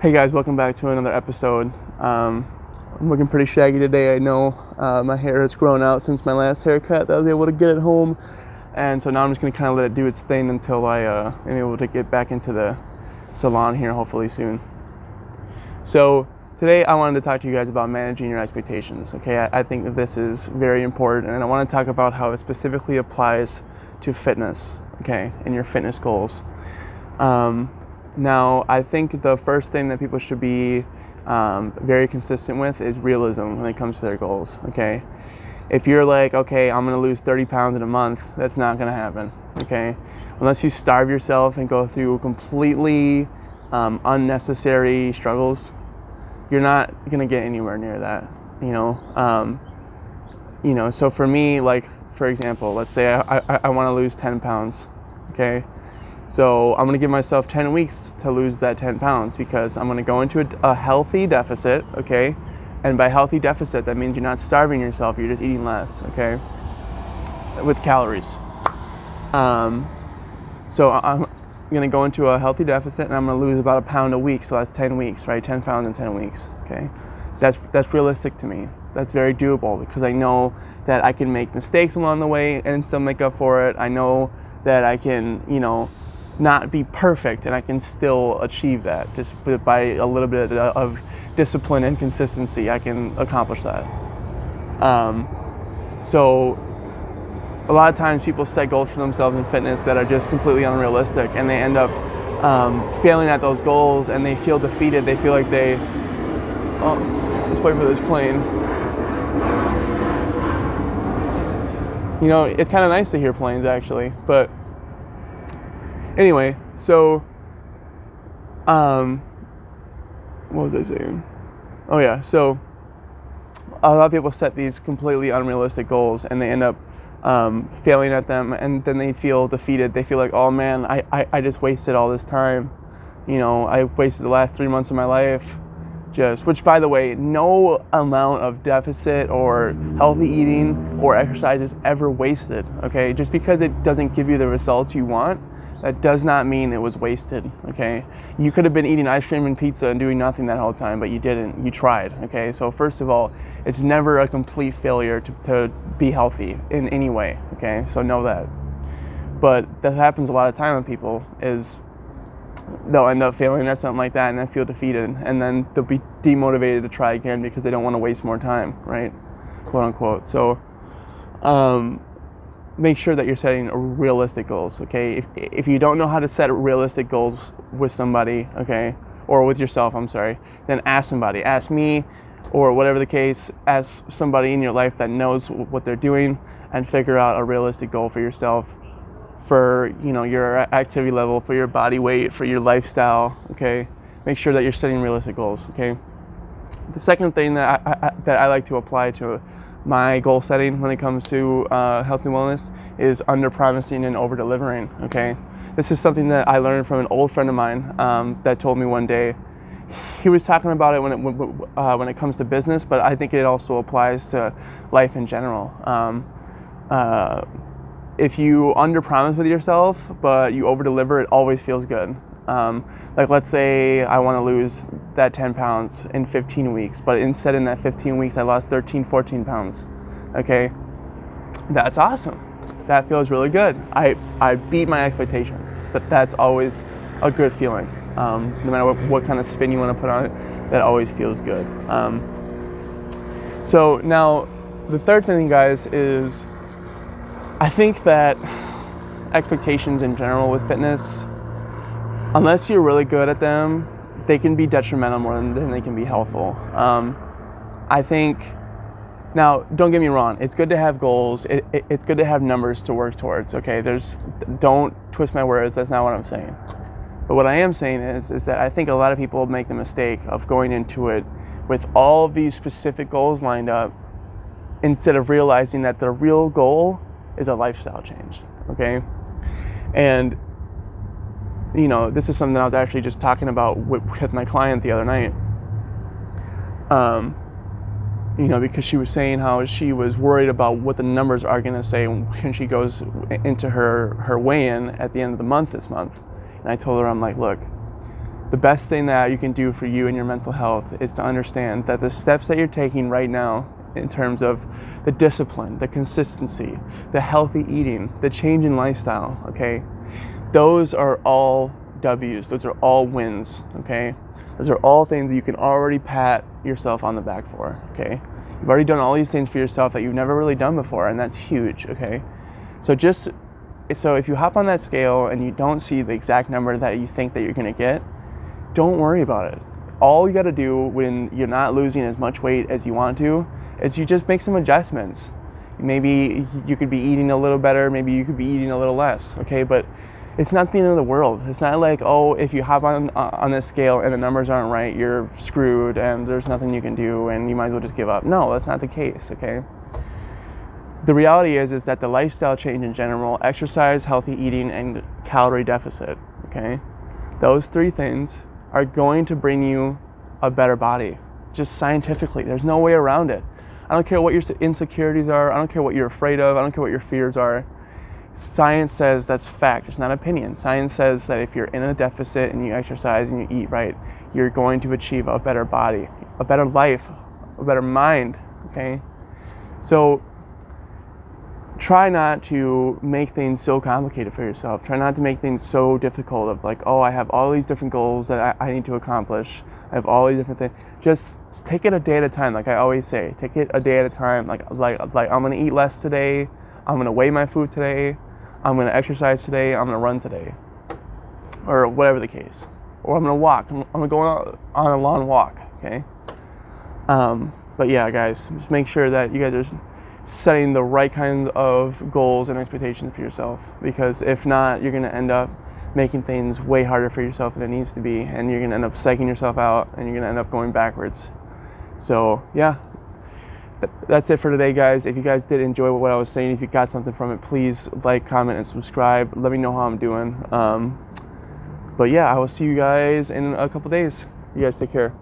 Hey guys, welcome back to another episode. I'm looking pretty shaggy today. I know my hair has grown out since my last haircut that I was able to get at home, and so now I'm just going to kind of let it do its thing until I am able to get back into the salon here hopefully soon. So today I wanted to talk to you guys about managing your expectations. Okay, I think that this is very important, and I want to talk about how it specifically applies to fitness, okay, and your fitness goals. Now, I think the first thing that people should be very consistent with is realism when it comes to their goals, okay? If you're like, okay, I'm gonna lose 30 pounds in a month, that's not gonna happen, okay? Unless you starve yourself and go through completely unnecessary struggles, you're not gonna get anywhere near that, you know? So for me, like, for example, let's say I wanna lose 10 pounds, okay? So I'm gonna give myself 10 weeks to lose that 10 pounds because I'm gonna go into a healthy deficit, okay? And by healthy deficit, that means you're not starving yourself, you're just eating less, okay? With calories. So I'm gonna go into a healthy deficit and I'm gonna lose about a pound a week, so that's 10 weeks, right? 10 pounds in 10 weeks, okay? That's realistic to me. That's very doable because I know that I can make mistakes along the way and still make up for it. I know that I can, not be perfect, and I can still achieve that. Just by a little bit of discipline and consistency, I can accomplish that. So a lot of times people set goals for themselves in fitness that are just completely unrealistic, and they end up failing at those goals, and they feel defeated. They feel like let's wait for this plane. It's kind of nice to hear planes actually, but anyway, so, what was I saying? Oh yeah, so a lot of people set these completely unrealistic goals and they end up failing at them, and then they feel defeated. They feel like, oh man, I just wasted all this time. I wasted the last 3 months of my life. Which by the way, no amount of deficit or healthy eating or exercise is ever wasted, okay? Just because it doesn't give you the results you want, that does not mean it was wasted, okay? You could have been eating ice cream and pizza and doing nothing that whole time, but you didn't. You tried, okay? So first of all, it's never a complete failure to be healthy in any way, okay? So know that. But that happens a lot of time with people is they'll end up failing at something like that and then feel defeated, and then they'll be demotivated to try again because they don't want to waste more time, right? Quote unquote. So, make sure that you're setting realistic goals, okay? If you don't know how to set realistic goals with somebody, okay, or with yourself, then ask somebody. Ask me, or whatever the case, ask somebody in your life that knows what they're doing and figure out a realistic goal for yourself, for, your activity level, for your body weight, for your lifestyle, okay? Make sure that you're setting realistic goals, okay? The second thing that I like to apply to my goal setting when it comes to health and wellness is under promising and over delivering, okay? This is something that I learned from an old friend of mine that told me one day. He was talking about it when it comes to business, but I think it also applies to life in general. If you under promise with yourself but you over deliver, it always feels good. Like let's say I want to lose that 10 pounds in 15 weeks, but instead in that 15 weeks I lost 13, 14 pounds, okay? That's awesome. That feels really good. I beat my expectations, but that's always a good feeling. No matter what kind of spin you want to put on it, that always feels good. So now the third thing, guys, is I think that expectations in general with fitness, unless you're really good at them, they can be detrimental more than they can be helpful. I think, now don't get me wrong, it's good to have goals, it's good to have numbers to work towards, okay? Don't twist my words, that's not what I'm saying. But what I am saying is that I think a lot of people make the mistake of going into it with all of these specific goals lined up instead of realizing that the real goal is a lifestyle change, okay? And this is something that I was actually just talking about with my client the other night. Because she was saying how she was worried about what the numbers are going to say when she goes into her weigh-in at the end of the month this month. And I told her, I'm like, look, the best thing that you can do for you and your mental health is to understand that the steps that you're taking right now in terms of the discipline, the consistency, the healthy eating, the change in lifestyle, okay? Those are all W's. Those are all wins, okay? Those are all things that you can already pat yourself on the back for, okay? You've already done all these things for yourself that you've never really done before, and that's huge, okay? So if you hop on that scale and you don't see the exact number that you think that you're gonna get, don't worry about it. All you gotta do when you're not losing as much weight as you want to is you just make some adjustments. Maybe you could be eating a little better, maybe you could be eating a little less, okay? But it's not the end of the world. It's not like, oh, if you hop on this scale and the numbers aren't right, you're screwed and there's nothing you can do and you might as well just give up. No, that's not the case, okay? The reality is that the lifestyle change in general, exercise, healthy eating, and calorie deficit, okay? Those three things are going to bring you a better body, just scientifically. There's no way around it. I don't care what your insecurities are. I don't care what you're afraid of. I don't care what your fears are. Science says that's fact. It's not opinion. Science says that if you're in a deficit and you exercise and you eat right, you're going to achieve a better body, a better life, a better mind, okay? So try not to make things so complicated for yourself. Try not to make things so difficult of like, oh, I have all these different goals that I need to accomplish. I have all these different things. Just take it a day at a time, like I always say. Take it a day at a time. Like I'm gonna eat less today. I'm gonna weigh my food today. I'm gonna exercise today. I'm gonna run today, or whatever the case. Or I'm gonna walk. I'm gonna go on a long walk. Okay. But yeah, guys, just make sure that you guys are setting the right kind of goals and expectations for yourself, because if not, you're going to end up making things way harder for yourself than it needs to be, and you're going to end up psyching yourself out and you're going to end up going backwards. So yeah, that's it for today, guys. If you guys did enjoy what I was saying, if you got something from it, please like, comment, and subscribe. Let me know how I'm doing. But yeah, I will see you guys in a couple days. You guys take care.